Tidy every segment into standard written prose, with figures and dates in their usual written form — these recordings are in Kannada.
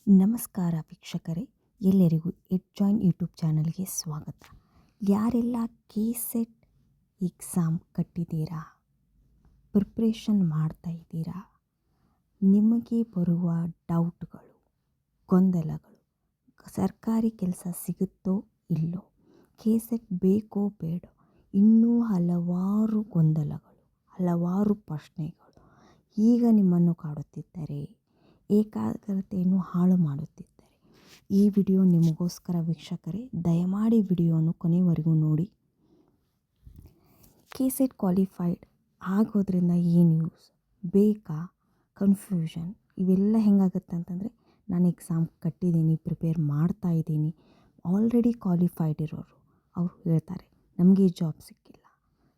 ನಮಸ್ಕಾರ ವೀಕ್ಷಕರೇ, ಎಲ್ಲರಿಗೂ ಎಡ್ಜಾಯ್ನ್ ಯೂಟ್ಯೂಬ್ ಚಾನಲ್ಗೆ ಸ್ವಾಗತ. ಯಾರೆಲ್ಲ KCET ಎಕ್ಸಾಮ್ ಕಟ್ಟಿದ್ದೀರಾ, ಪ್ರಿಪ್ರೇಷನ್ ಮಾಡ್ತಾ ಇದ್ದೀರಾ, ನಿಮಗೆ ಬರುವ ಡೌಟ್ಗಳು, ಗೊಂದಲಗಳು, ಸರ್ಕಾರಿ ಕೆಲಸ ಸಿಗುತ್ತೋ ಇಲ್ಲೋ, KCET ಬೇಕೋ ಬೇಡೋ, ಇನ್ನೂ ಹಲವಾರು ಗೊಂದಲಗಳು, ಹಲವಾರು ಪ್ರಶ್ನೆಗಳು ಈಗ ನಿಮ್ಮನ್ನು ಕಾಡುತ್ತಿದ್ದರೆ, ಏಕಾಗ್ರತೆಯನ್ನು ಹಾಳು ಮಾಡುತ್ತಿದ್ದರೆ ಈ ವಿಡಿಯೋ ನಿಮಗೋಸ್ಕರ ವೀಕ್ಷಕರೇ. ದಯಮಾಡಿ ವಿಡಿಯೋವನ್ನು ಕೊನೆವರೆಗೂ ನೋಡಿ. KCET ಕ್ವಾಲಿಫೈಡ್ ಆಗೋದ್ರಿಂದ ಏನು ಯೂಸ್, ಬೇಕಾ, ಕನ್ಫ್ಯೂಷನ್ ಇವೆಲ್ಲ ಹೆಂಗಾಗುತ್ತೆ ಅಂತಂದರೆ, ನಾನು ಎಕ್ಸಾಮ್ ಕಟ್ಟಿದ್ದೀನಿ, ಪ್ರಿಪೇರ್ ಮಾಡ್ತಾ ಇದ್ದೀನಿ, ಆಲ್ರೆಡಿ ಕ್ವಾಲಿಫೈಡ್ ಇರೋರು ಅವರು ಹೇಳ್ತಾರೆ ನಮಗೆ ಜಾಬ್ ಸಿಕ್ಕಿಲ್ಲ,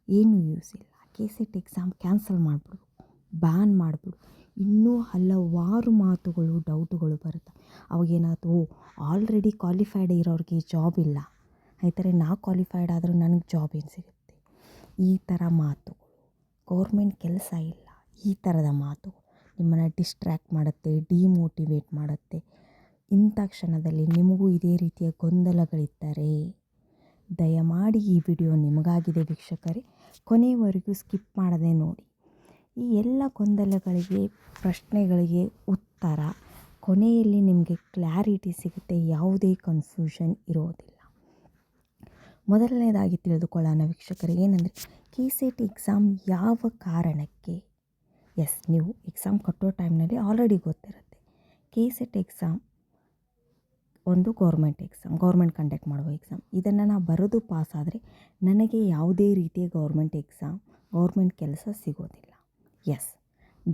ಏನೂ ಯೂಸ್ ಇಲ್ಲ, KCET ಎಕ್ಸಾಮ್ ಕ್ಯಾನ್ಸಲ್ ಮಾಡಿಬಿಡು, ಬ್ಯಾನ್ ಮಾಡಿಬಿಡು, ಇನ್ನೂ ಹಲವಾರು ಮಾತುಗಳು, ಡೌಟುಗಳು ಬರುತ್ತೆ. ಅವಾಗೇನಾಯ್ತು, ಆಲ್ರೆಡಿ ಕ್ವಾಲಿಫೈಡ್ ಇರೋರಿಗೆ ಜಾಬ್ ಇಲ್ಲ, ಆಯ್ತಾರೆ ನಾ ಕ್ವಾಲಿಫೈಡ್ ಆದರೂ ನನಗೆ ಜಾಬ್ ಏನು ಸಿಗುತ್ತೆ, ಈ ಥರ ಮಾತುಗಳು, ಗೌರ್ಮೆಂಟ್ ಕೆಲಸ ಇಲ್ಲ, ಈ ಥರದ ಮಾತುಗಳು ನಿಮ್ಮನ್ನು ಡಿಸ್ಟ್ರ್ಯಾಕ್ಟ್ ಮಾಡುತ್ತೆ, ಡಿಮೋಟಿವೇಟ್ ಮಾಡುತ್ತೆ. ಇಂಥ ಕ್ಷಣದಲ್ಲಿ ನಿಮಗೂ ಇದೇ ರೀತಿಯ ಗೊಂದಲಗಳಿದ್ದರೆ ದಯಮಾಡಿ ಈ ವಿಡಿಯೋ ನಿಮಗಾಗಿದೆ ವೀಕ್ಷಕರೇ, ಕೊನೆಯವರೆಗೂ ಸ್ಕಿಪ್ ಮಾಡದೆ ನೋಡಿ. ಈ ಎಲ್ಲ ಗೊಂದಲಗಳಿಗೆ, ಪ್ರಶ್ನೆಗಳಿಗೆ ಉತ್ತರ ಕೊನೆಯಲ್ಲಿ ನಿಮಗೆ ಕ್ಲಾರಿಟಿ ಸಿಗುತ್ತೆ, ಯಾವುದೇ ಕನ್ಫ್ಯೂಷನ್ ಇರೋದಿಲ್ಲ. ಮೊದಲನೇದಾಗಿ ತಿಳಿದುಕೊಳ್ಳೋಣ ವೀಕ್ಷಕರೇ, ಏನಂದರೆ KCET ಎಕ್ಸಾಮ್ ಯಾವ ಕಾರಣಕ್ಕೆ, ನೀವು ಎಕ್ಸಾಮ್ ಕಟ್ಟೋ ಟೈಮ್ನಲ್ಲಿ ಆಲ್ರೆಡಿ ಗೊತ್ತಿರುತ್ತೆ, KCET ಎಕ್ಸಾಮ್ ಒಂದು ಗೌರ್ಮೆಂಟ್ ಎಕ್ಸಾಮ್, ಗೌರ್ಮೆಂಟ್ ಕಂಡಕ್ಟ್ ಮಾಡುವ ಎಕ್ಸಾಮ್. ಇದನ್ನು ನಾನು ಬರೆದು ಪಾಸಾದರೆ ನನಗೆ ಯಾವುದೇ ರೀತಿಯ ಗೌರ್ಮೆಂಟ್ ಕೆಲಸ ಸಿಗೋದಿಲ್ಲ.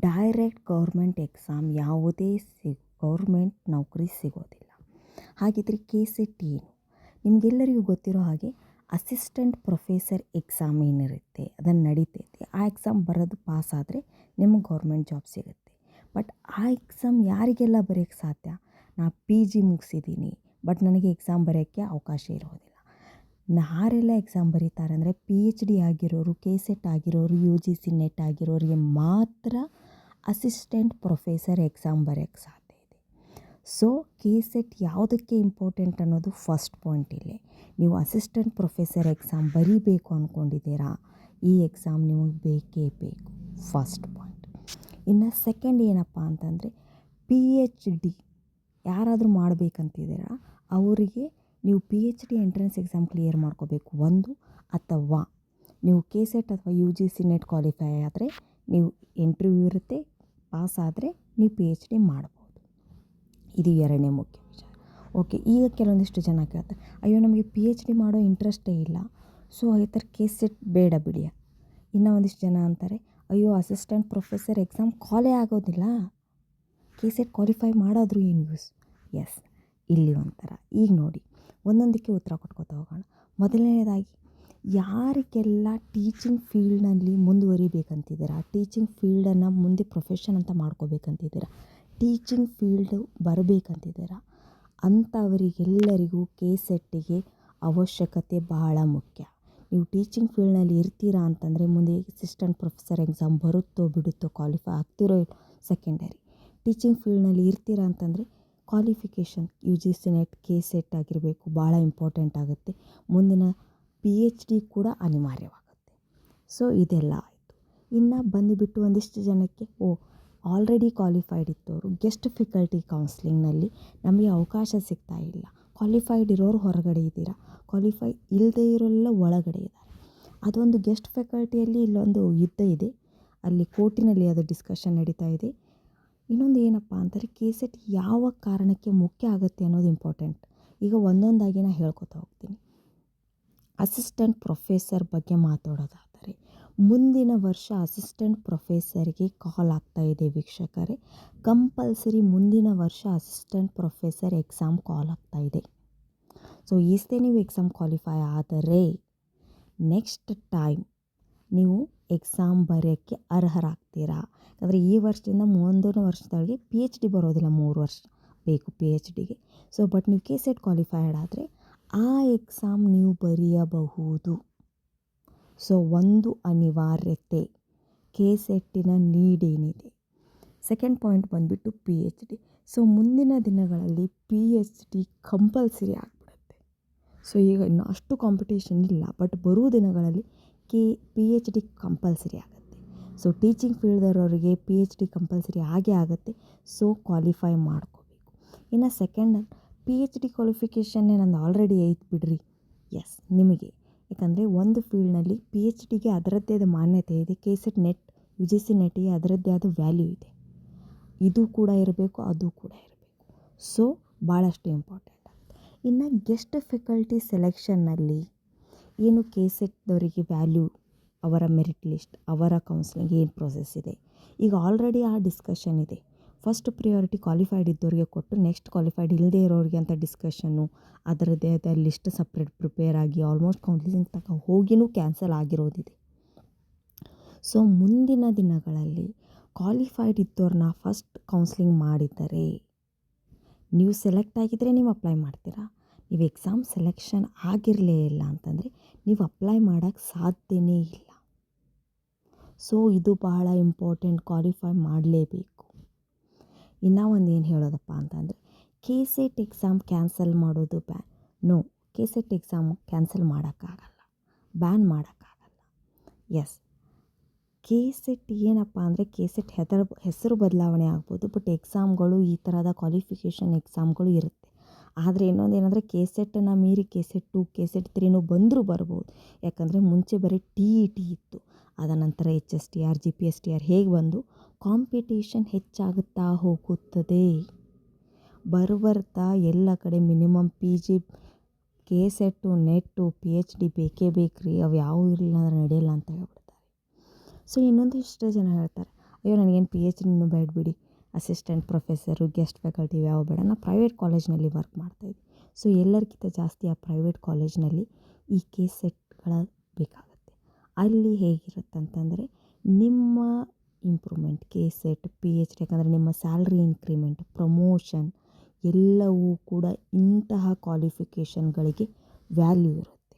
ಡೈರೆಕ್ಟ್ ಗೌರ್ಮೆಂಟ್ ಎಕ್ಸಾಮ್ ಯಾವುದೇ ಗೌರ್ಮೆಂಟ್ ನೌಕರಿ ಸಿಗೋದಿಲ್ಲ. ಹಾಗಿದ್ರೆ KCET ಏನು? ನಿಮಗೆಲ್ಲರಿಗೂ ಗೊತ್ತಿರೋ ಹಾಗೆ ಅಸಿಸ್ಟೆಂಟ್ ಪ್ರೊಫೆಸರ್ ಎಕ್ಸಾಮ್ ಏನಿರುತ್ತೆ ಅದನ್ನು ನಡೀತೈತೆ. ಆ ಎಕ್ಸಾಮ್ ಬರೋದು ಪಾಸಾದರೆ ನಿಮಗೆ ಗೌರ್ಮೆಂಟ್ ಜಾಬ್ ಸಿಗುತ್ತೆ. ಬಟ್ ಆ ಎಕ್ಸಾಮ್ ಯಾರಿಗೆಲ್ಲ ಬರೆಯೋಕ್ಕೆ ಸಾಧ್ಯ? ನಾ PG ಮುಗಿಸಿದ್ದೀನಿ, ಬಟ್ ನನಗೆ ಎಕ್ಸಾಮ್ ಬರೆಯೋಕ್ಕೆ ಅವಕಾಶ ಇರೋದಿಲ್ಲ. ಯಾರೆಲ್ಲ ಎಕ್ಸಾಮ್ ಬರೀತಾರೆ ಅಂದರೆ PhD ಆಗಿರೋರು, KCET ಆಗಿರೋರು, UGC ನೆಟ್ ಆಗಿರೋರಿಗೆ ಮಾತ್ರ ಅಸಿಸ್ಟೆಂಟ್ ಪ್ರೊಫೆಸರ್ ಎಕ್ಸಾಮ್ ಬರೆಯೋಕ್ಕೆ ಸಾಧ್ಯ ಇದೆ. ಸೊ KCET ಯಾವುದಕ್ಕೆ ಇಂಪಾರ್ಟೆಂಟ್ ಅನ್ನೋದು ಫಸ್ಟ್ ಪಾಯಿಂಟ್ ಇಲ್ಲೇ. ನೀವು ಅಸಿಸ್ಟೆಂಟ್ ಪ್ರೊಫೆಸರ್ ಎಕ್ಸಾಮ್ ಬರೀಬೇಕು ಅಂದ್ಕೊಂಡಿದ್ದೀರಾ, ಈ ಎಕ್ಸಾಮ್ ನಿಮಗೆ ಬೇಕೇ ಬೇಕು, ಫಸ್ಟ್ ಪಾಯಿಂಟ್. ಇನ್ನು ಸೆಕೆಂಡ್ ಏನಪ್ಪ ಅಂತಂದರೆ, PhD ಯಾರಾದರೂ ಮಾಡಬೇಕಂತಿದ್ದೀರಾ ಅವರಿಗೆ ನೀವು PhD ಎಂಟ್ರೆನ್ಸ್ ಎಕ್ಸಾಮ್ ಕ್ಲಿಯರ್ ಮಾಡ್ಕೋಬೇಕು ಒಂದು, ಅಥವಾ ನೀವು KCET ಅಥವಾ UGC ನೆಟ್ ಕ್ವಾಲಿಫೈ ಆದರೆ ನೀವು ಇಂಟರ್ವ್ಯೂ ಇರುತ್ತೆ, ಪಾಸ್ ಆದರೆ ನೀವು PhD ಮಾಡ್ಬೋದು. ಇದು ಎರಡನೇ ಮುಖ್ಯ ವಿಚಾರ. ಓಕೆ, ಈಗ ಕೆಲವೊಂದಿಷ್ಟು ಜನ ಕೇಳ್ತಾರೆ, ಅಯ್ಯೋ ನಮಗೆ PhD ಮಾಡೋ ಇಂಟ್ರೆಸ್ಟೇ ಇಲ್ಲ, ಸೊ ಈ ಥರ KCET ಬೇಡ ಬಿಡಿ. ಇನ್ನೂ ಒಂದಿಷ್ಟು ಜನ ಅಂತಾರೆ, ಅಯ್ಯೋ ಅಸಿಸ್ಟೆಂಟ್ ಪ್ರೊಫೆಸರ್ ಎಕ್ಸಾಮ್ ಕಾಲೇ ಆಗೋದಿಲ್ಲ, KCET ಕ್ವಾಲಿಫೈ ಮಾಡೋದ್ರೂ ಏನು ಯೂಸ್. ಇಲ್ಲಿ ಒಂಥರ. ಈಗ ನೋಡಿ, ಒಂದೊಂದಕ್ಕೆ ಉತ್ತರ ಕೊಟ್ಕೋತಾ ಹೋಗೋಣ. ಮೊದಲನೇದಾಗಿ, ಯಾರಿಗೆಲ್ಲ ಟೀಚಿಂಗ್ ಫೀಲ್ಡ್ನಲ್ಲಿ ಮುಂದುವರಿಬೇಕಂತಿದ್ದೀರಾ, ಟೀಚಿಂಗ್ ಫೀಲ್ಡನ್ನು ಮುಂದೆ ಪ್ರೊಫೆಷನ್ ಅಂತ ಮಾಡ್ಕೋಬೇಕಂತಿದ್ದೀರಾ, ಟೀಚಿಂಗ್ ಫೀಲ್ಡು ಬರಬೇಕಂತಿದ್ದೀರಾ, ಅಂಥವರಿಗೆಲ್ಲರಿಗೂ KCETಗೆ ಅವಶ್ಯಕತೆ ಬಹಳ ಮುಖ್ಯ. ನೀವು ಟೀಚಿಂಗ್ ಫೀಲ್ಡ್ನಲ್ಲಿ ಇರ್ತೀರಾ ಅಂತಂದರೆ ಮುಂದೆ ಅಸಿಸ್ಟೆಂಟ್ ಪ್ರೊಫೆಸರ್ ಎಕ್ಸಾಮ್ ಬರುತ್ತೋ ಬಿಡುತ್ತೋ, ಕ್ವಾಲಿಫೈ ಆಗ್ತಿರೋ ಸೆಕೆಂಡರಿ. ಟೀಚಿಂಗ್ ಫೀಲ್ಡ್ನಲ್ಲಿ ಇರ್ತೀರಾ ಅಂತಂದರೆ ಕ್ವಾಲಿಫಿಕೇಷನ್ UGC ನೆಟ್ KCET ಆಗಿರಬೇಕು, ಭಾಳ ಇಂಪಾರ್ಟೆಂಟ್ ಆಗುತ್ತೆ. ಮುಂದಿನ PhD ಕೂಡ ಅನಿವಾರ್ಯವಾಗುತ್ತೆ. ಸೊ ಇದೆಲ್ಲ ಆಯಿತು. ಇನ್ನು ಬಂದುಬಿಟ್ಟು ಒಂದಿಷ್ಟು ಜನಕ್ಕೆ ಆಲ್ರೆಡಿ ಕ್ವಾಲಿಫೈಡ್ ಇದ್ದವರು ಗೆಸ್ಟ್ ಫ್ಯಾಕಲ್ಟಿ ಕೌನ್ಸ್ಲಿಂಗ್ನಲ್ಲಿ ನಮಗೆ ಅವಕಾಶ ಸಿಗ್ತಾ ಇಲ್ಲ. ಕ್ವಾಲಿಫೈಡ್ ಇರೋರು ಹೊರಗಡೆ ಇದ್ದೀರಾ, ಕ್ವಾಲಿಫೈ ಇಲ್ಲದೇ ಇರೋಲ್ಲ ಒಳಗಡೆ ಇದ್ದಾರೆ. ಅದೊಂದು ಗೆಸ್ಟ್ ಫ್ಯಾಕಲ್ಟಿಯಲ್ಲಿ ಇಲ್ಲೊಂದು ಯುದ್ಧ ಇದೆ, ಅಲ್ಲಿ ಕೋರ್ಟಿನಲ್ಲಿ ಅದು ಡಿಸ್ಕಷನ್ ನಡೀತಾ ಇದೆ. ಇನ್ನೊಂದು ಏನಪ್ಪ ಅಂತಾರೆ, KCET ಯಾವ ಕಾರಣಕ್ಕೆ ಮುಖ್ಯ ಆಗುತ್ತೆ ಅನ್ನೋದು ಇಂಪಾರ್ಟೆಂಟ್. ಈಗ ಒಂದೊಂದಾಗಿ ನಾನು ಹೇಳ್ಕೊತಾ ಹೋಗ್ತೀನಿ. ಅಸಿಸ್ಟೆಂಟ್ ಪ್ರೊಫೆಸರ್ ಬಗ್ಗೆ ಮಾತಾಡೋದಾದರೆ, ಮುಂದಿನ ವರ್ಷ ಅಸಿಸ್ಟೆಂಟ್ ಪ್ರೊಫೆಸರ್ಗೆ ಕಾಲ್ ಆಗ್ತಾ ಇದೆ ವೀಕ್ಷಕರೇ. ಕಂಪಲ್ಸರಿ ಮುಂದಿನ ವರ್ಷ ಅಸಿಸ್ಟೆಂಟ್ ಪ್ರೊಫೆಸರ್ ಎಕ್ಸಾಮ್ ಕಾಲ್ ಆಗ್ತಾ ಇದೆ. ಸೊ ಈಸೇ ನೀವು ಎಕ್ಸಾಮ್ ಕ್ವಾಲಿಫೈ ಆದರೆ ನೆಕ್ಸ್ಟ್ ಟೈಮ್ ನೀವು ಎಕ್ಸಾಮ್ ಬರೆಯೋಕ್ಕೆ ಅರ್ಹರಾಗ್ತೀರಾ. ಯಾಕಂದರೆ ಈ ವರ್ಷದಿಂದ ಮುಂದಿನ ವರ್ಷದೊಳಗೆ PhD ಬರೋದಿಲ್ಲ, 3 ವರ್ಷ ಬೇಕು PhDಗೆ. ಸೊ ಬಟ್ ನೀವು KCET ಕ್ವಾಲಿಫೈಡ್ ಆದರೆ ಆ ಎಕ್ಸಾಮ್ ನೀವು ಬರೆಯಬಹುದು. ಸೊ ಒಂದು ಅನಿವಾರ್ಯತೆ, KCETನ ನೀಡ್ ಏನಿದೆ, ಸೆಕೆಂಡ್ ಪಾಯಿಂಟ್ ಬಂದುಬಿಟ್ಟು ಪಿ ಎಚ್ ಡಿ. ಸೊ ಮುಂದಿನ ದಿನಗಳಲ್ಲಿ ಪಿ ಎಚ್ ಡಿ ಕಂಪಲ್ಸರಿ ಆಗಿಬಿಡುತ್ತೆ. ಸೊ ಈಗ ಇನ್ನು ಅಷ್ಟು ಕಾಂಪಿಟೇಷನ್ ಇಲ್ಲ, ಬಟ್ ಬರುವ ದಿನಗಳಲ್ಲಿ ಪಿ ಎಚ್ ಡಿ ಕಂಪಲ್ಸರಿ ಆಗುತ್ತೆ. ಸೊ ಟೀಚಿಂಗ್ ಫೀಲ್ಡವರಿಗೆ ಪಿ ಎಚ್ ಡಿ ಕಂಪಲ್ಸರಿ ಆಗೇ ಆಗುತ್ತೆ. ಸೊ ಕ್ವಾಲಿಫೈ ಮಾಡ್ಕೋಬೇಕು. ಇನ್ನು ಸೆಕೆಂಡ್, ಪಿ ಎಚ್ ಡಿ ಕ್ವಾಲಿಫಿಕೇಷನ್ನೇ ನಂದು ಆಲ್ರೆಡಿ ಐತೆ ಬಿಡ್ರಿ. ಎಸ್, ನಿಮಗೆ ಯಾಕಂದರೆ ಒಂದು ಫೀಲ್ಡ್ನಲ್ಲಿ ಪಿ ಎಚ್ ಡಿಗೆ ಅದರದ್ದೇ ಆದ ಮಾನ್ಯತೆ ಇದೆ. KCET ನೆಟ್ UGC ನೆಟ್ಗೆ ಅದರದ್ದೇ ಆದ ವ್ಯಾಲ್ಯೂ ಇದೆ. ಇದು ಕೂಡ ಇರಬೇಕು, ಅದು ಕೂಡ ಇರಬೇಕು. ಸೊ ಭಾಳಷ್ಟು ಇಂಪಾರ್ಟೆಂಟ್ ಆಗುತ್ತೆ. ಇನ್ನು ಗೆಸ್ಟ್ ಫ್ಯಾಕಲ್ಟಿ ಸೆಲೆಕ್ಷನ್ನಲ್ಲಿ ಏನು KCETದವರಿಗೆ ವ್ಯಾಲ್ಯೂ, ಅವರ ಮೆರಿಟ್ ಲಿಸ್ಟ್, ಅವರ ಕೌನ್ಸಿಲಿಂಗ್ ಏನು ಪ್ರೊಸೆಸ್ ಇದೆ, ಈಗ ಆಲ್ರೆಡಿ ಆ ಡಿಸ್ಕಷನ್ ಇದೆ. ಫಸ್ಟ್ ಪ್ರಿಯಾರಿಟಿ ಕ್ವಾಲಿಫೈಡ್ ಇದ್ದವ್ರಿಗೆ ಕೊಟ್ಟು ನೆಕ್ಸ್ಟ್ ಕ್ವಾಲಿಫೈಡ್ ಇಲ್ಲದೇ ಇರೋರಿಗೆ ಅಂತ ಡಿಸ್ಕಷನ್ನು, ಅದರದ್ದೇ ಆದ ಲಿಸ್ಟ್ ಸಪ್ರೇಟ್ ಪ್ರಿಪೇರ್ ಆಗಿ ಆಲ್ಮೋಸ್ಟ್ ಕೌನ್ಸಿಲಿಂಗ್ ತನಕ ಹೋಗಿನೂ ಕ್ಯಾನ್ಸಲ್ ಆಗಿರೋದಿದೆ. ಸೊ ಮುಂದಿನ ದಿನಗಳಲ್ಲಿ ಕ್ವಾಲಿಫೈಡ್ ಇದ್ದವ್ರನ್ನ ಫಸ್ಟ್ ಕೌನ್ಸಿಲಿಂಗ್ ಮಾಡಿದರೆ, ನೀವು ಸೆಲೆಕ್ಟ್ ಆಗಿದ್ದರೆ ನೀವು ಅಪ್ಲೈ ಮಾಡ್ತೀರಾ. ನೀವು ಎಕ್ಸಾಮ್ ಸೆಲೆಕ್ಷನ್ ಆಗಿರಲೇ ಇಲ್ಲ ಅಂತಂದರೆ ನೀವು ಅಪ್ಲೈ ಮಾಡೋಕ್ಕೆ ಸಾಧ್ಯನೇ ಇಲ್ಲ. ಸೊ ಇದು ಬಹಳ ಇಂಪಾರ್ಟೆಂಟ್, ಕ್ವಾಲಿಫೈ ಮಾಡಲೇಬೇಕು. ಇನ್ನೂ ಒಂದು ಏನು ಹೇಳೋದಪ್ಪ ಅಂತಂದರೆ, KCET ಎಕ್ಸಾಮ್ ಕ್ಯಾನ್ಸಲ್ ಮಾಡೋದು ನೋ, KCET ಎಕ್ಸಾಮು ಕ್ಯಾನ್ಸಲ್ ಮಾಡೋಕ್ಕಾಗಲ್ಲ, ಬ್ಯಾನ್ ಮಾಡೋಕ್ಕಾಗಲ್ಲ. ಎಸ್, KCET ಏನಪ್ಪ ಅಂದರೆ KCET ಹೆಸರು ಬದಲಾವಣೆ ಆಗ್ಬೋದು, ಬಟ್ ಎಕ್ಸಾಮ್ಗಳು ಈ ಥರದ ಕ್ವಾಲಿಫಿಕೇಷನ್ ಎಕ್ಸಾಮ್ಗಳು ಇರುತ್ತೆ. ಆದರೆ ಇನ್ನೊಂದೇನೆಂದರೆ KCETನ ಮೀರಿ KCET 2, KCET 3 ಬಂದರೂ ಬರ್ಬೋದು. ಯಾಕಂದರೆ ಮುಂಚೆ ಬರೀ TET ಇತ್ತು, ಅದ ನಂತರ HSTR, GPSTR ಹೇಗೆ ಬಂದು ಕಾಂಪಿಟೇಷನ್ ಹೆಚ್ಚಾಗುತ್ತಾ ಹೋಗುತ್ತದೆ. ಬರ್ತಾ ಎಲ್ಲ ಕಡೆ ಮಿನಿಮಮ್ PG, KCET, ನೆಟ್ಟು, PhD ಬೇಕೇ ಬೇಕ್ರಿ, ಅವು ಯಾವುವು ಇರಲಿಲ್ಲ ಅಂದ್ರೆ ನಡೆಯಲ್ಲ ಅಂತ ಹೇಳ್ಬಿಡ್ತಾರೆ. ಸೊ ಇನ್ನೊಂದು ಇಷ್ಟೇ ಜನ ಹೇಳ್ತಾರೆ, ಅಯ್ಯೋ ನನಗೇನು PhD ಬೇಡ ಬಿಡಿ, ಅಸಿಸ್ಟೆಂಟ್ ಪ್ರೊಫೆಸರು, ಗೆಸ್ಟ್ ಫ್ಯಾಕಲ್ಟಿ ಯಾವ ಬೇಡ, ನಾನು ಪ್ರೈವೇಟ್ ಕಾಲೇಜ್ನಲ್ಲಿ ವರ್ಕ್ ಮಾಡ್ತಾಯಿದ್ದೆ. ಸೊ ಎಲ್ಲರಿಗಿಂತ ಜಾಸ್ತಿ ಆ ಪ್ರೈವೇಟ್ ಕಾಲೇಜ್ನಲ್ಲಿ ಈ KCETಗಳ ಬೇಕಾಗುತ್ತೆ. ಅಲ್ಲಿ ಹೇಗಿರುತ್ತೆ ಅಂತಂದರೆ ನಿಮ್ಮ ಇಂಪ್ರೂವ್ಮೆಂಟ್, KCET, PhD, ಯಾಕಂದರೆ ನಿಮ್ಮ ಸ್ಯಾಲ್ರಿ ಇನ್ಕ್ರಿಮೆಂಟ್, ಪ್ರಮೋಷನ್ ಎಲ್ಲವೂ ಕೂಡ ಇಂತಹ ಕ್ವಾಲಿಫಿಕೇಷನ್ಗಳಿಗೆ ವ್ಯಾಲ್ಯೂ ಇರುತ್ತೆ.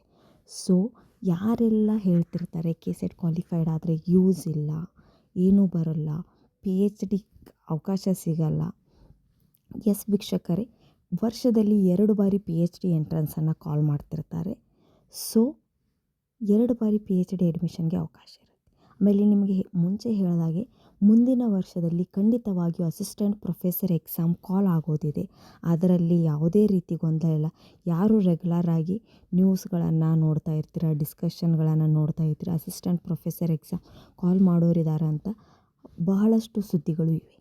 ಸೊ ಯಾರೆಲ್ಲ ಹೇಳ್ತಿರ್ತಾರೆ KCET ಕ್ವಾಲಿಫೈಡ್ ಆದರೆ ಯೂಸ್ ಇಲ್ಲ, ಏನೂ ಬರೋಲ್ಲ, PhD ಅವಕಾಶ ಸಿಗಲ್ಲ. ಎಸ್ ವೀಕ್ಷಕರೇ, ವರ್ಷದಲ್ಲಿ 2 ಬಾರಿ PhD ಎಂಟ್ರೆನ್ಸನ್ನು ಕಾಲ್ ಮಾಡ್ತಿರ್ತಾರೆ. ಸೊ 2 ಬಾರಿ PhD ಅಡ್ಮಿಷನ್ಗೆ ಅವಕಾಶ ಇರುತ್ತೆ. ಆಮೇಲೆ ನಿಮಗೆ ಮುಂಚೆ ಹೇಳಿದಾಗೆ ಮುಂದಿನ ವರ್ಷದಲ್ಲಿ ಖಂಡಿತವಾಗಿಯೂ ಅಸಿಸ್ಟೆಂಟ್ ಪ್ರೊಫೆಸರ್ ಎಕ್ಸಾಮ್ ಕಾಲ್ ಆಗೋದಿದೆ. ಅದರಲ್ಲಿ ಯಾವುದೇ ರೀತಿ ಗೊಂದಲ ಇಲ್ಲ. ಯಾರು ರೆಗ್ಯುಲರ್ ಆಗಿ ನ್ಯೂಸ್ಗಳನ್ನು ನೋಡ್ತಾ ಇರ್ತೀರ, ಡಿಸ್ಕಷನ್ಗಳನ್ನು ನೋಡ್ತಾ ಇರ್ತೀರ, ಅಸಿಸ್ಟೆಂಟ್ ಪ್ರೊಫೆಸರ್ ಎಕ್ಸಾಮ್ ಕಾಲ್ ಮಾಡೋರಿದ್ದಾರೆ ಅಂತ ಬಹಳಷ್ಟು ಸುದ್ದಿಗಳು ಇವೆ.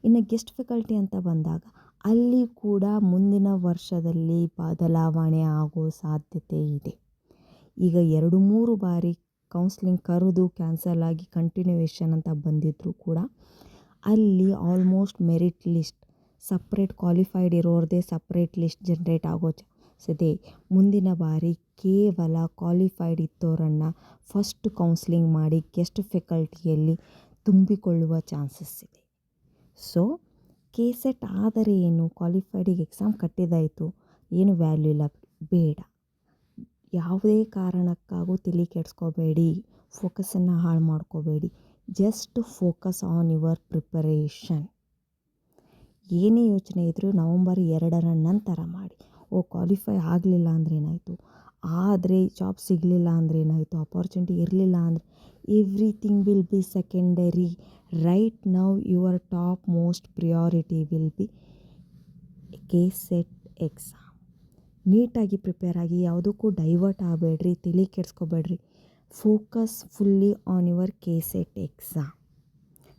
ಇನ್ನು ಗೆಸ್ಟ್ ಫ್ಯಾಕಲ್ಟಿ ಅಂತ ಬಂದಾಗ ಅಲ್ಲಿ ಕೂಡ ಮುಂದಿನ ವರ್ಷದಲ್ಲಿ ಬದಲಾವಣೆ ಆಗೋ ಸಾಧ್ಯತೆ ಇದೆ. ಈಗ 2-3 ಬಾರಿ ಕೌನ್ಸ್ಲಿಂಗ್ ಕರೆದು ಕ್ಯಾನ್ಸಲ್ ಆಗಿ ಕಂಟಿನ್ಯೂಯೇಷನ್ ಅಂತ ಬಂದಿದ್ದರೂ ಕೂಡ ಅಲ್ಲಿ almost merit list separate, qualified ಇರೋರದೇ ಸಪ್ರೇಟ್ ಲಿಸ್ಟ್ ಜನ್ರೇಟ್ ಆಗೋ ಚಾನ್ಸ್ ಇದೆ. ಮುಂದಿನ ಬಾರಿ ಕೇವಲ ಕ್ವಾಲಿಫೈಡ್ ಇದ್ದವರನ್ನು ಫಸ್ಟ್ ಕೌನ್ಸ್ಲಿಂಗ್ ಮಾಡಿ ಗೆಸ್ಟ್ ಫ್ಯಾಕಲ್ಟಿಯಲ್ಲಿ ತುಂಬಿಕೊಳ್ಳುವ ಚಾನ್ಸಸ್ ಇದೆ. ಸೊ KCET ಆದರೆ ಏನು, ಕ್ವಾಲಿಫೈಡಿಗೆ ಎಕ್ಸಾಮ್ ಕಟ್ಟಿದಾಯಿತು, ಏನು ವ್ಯಾಲ್ಯೂ ಇಲ್ಲ, ಬೇಡ. ಯಾವುದೇ ಕಾರಣಕ್ಕಾಗೂ ತಲೆ ಕೆಡಿಸ್ಕೋಬೇಡಿ, ಫೋಕಸನ್ನು ಹಾಳು ಮಾಡ್ಕೋಬೇಡಿ. Just focus on your preparation. ಏನೇ ಯೋಚನೆ ಇದ್ದರೂ ನವಂಬರ್ 2 ನಂತರ ಮಾಡಿ. ಕ್ವಾಲಿಫೈ ಆಗಲಿಲ್ಲ ಅಂದರೆ ಏನಾಯಿತು, ಆದರೆ ಜಾಬ್ ಸಿಗಲಿಲ್ಲ ಅಂದರೆ ಏನಾಯಿತು, ಅಪಾರ್ಚುನಿಟಿ ಇರಲಿಲ್ಲ ಅಂದರೆ everything will be secondary. Right now your top most priority will be KCET exam. ನೀಟಾಗಿ ಪ್ರಿಪೇರ್ ಆಗಿ, ಯಾವುದಕ್ಕೂ ಡೈವರ್ಟ್ ಆಗಬೇಡ್ರಿ, ತಲೆ ಕೆಡಿಸ್ಕೋಬೇಡ್ರಿ. Focus fully on your KCET exam.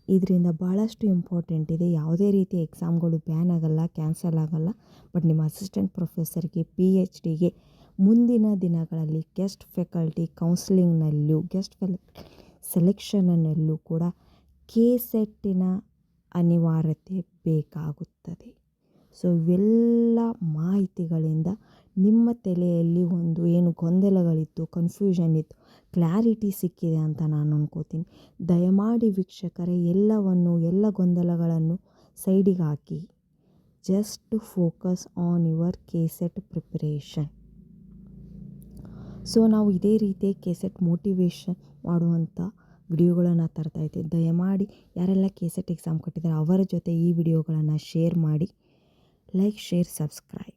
ಇದರಿಂದ ಭಾಳಷ್ಟು ಇಂಪಾರ್ಟೆಂಟ್ ಇದೆ. ಯಾವುದೇ ರೀತಿ ಎಕ್ಸಾಮ್ಗಳು ಬ್ಯಾನ್ ಆಗಲ್ಲ, ಕ್ಯಾನ್ಸಲ್ ಆಗಲ್ಲ. ಬಟ್ ನಿಮ್ಮ ಅಸಿಸ್ಟೆಂಟ್ ಪ್ರೊಫೆಸರ್ಗೆ, PhDಗೆ ಮುಂದಿನ ದಿನಗಳಲ್ಲಿ ಗೆಸ್ಟ್ ಫ್ಯಾಕಲ್ಟಿ ಕೌನ್ಸಿಲಿಂಗ್ನಲ್ಲೂ, ಗೆಸ್ಟ್ ಸೆಲೆಕ್ಷನ್ನಲ್ಲೂ ಕೂಡ KCETನ ಅನಿವಾರ್ಯತೆ ಬೇಕಾಗುತ್ತದೆ. ಸೊ ಇವೆಲ್ಲ ಮಾಹಿತಿಗಳಿಂದ ನಿಮ್ಮ ತಲೆಯಲ್ಲಿ ಒಂದು ಏನು ಗೊಂದಲಗಳಿತ್ತು, ಕನ್ಫ್ಯೂಷನ್ ಇತ್ತು, ಕ್ಲಾರಿಟಿ ಸಿಕ್ಕಿದೆ ಅಂತ ನಾನು ಅನ್ಕೋತೀನಿ. ದಯಮಾಡಿ ವೀಕ್ಷಕರೇ ಎಲ್ಲ ಗೊಂದಲಗಳನ್ನು ಸೈಡಿಗೆ ಹಾಕಿ just focus on your KCET preparation. So ನಾವು ಇದೇ ರೀತಿ KCET ಮೋಟಿವೇಶನ್ ಮಾಡುವಂಥ ವಿಡಿಯೋಗಳನ್ನು ತರ್ತಾ ಇದ್ದೆ. ದಯಮಾಡಿ ಯಾರೆಲ್ಲ ಕೆ ಸೆಟ್ ಎಕ್ಸಾಮ್ ಕೊಟ್ಟಿದ್ದಾರೆ ಅವರ ಜೊತೆ ಈ ವಿಡಿಯೋಗಳನ್ನು ಶೇರ್ ಮಾಡಿ. Like, share, subscribe.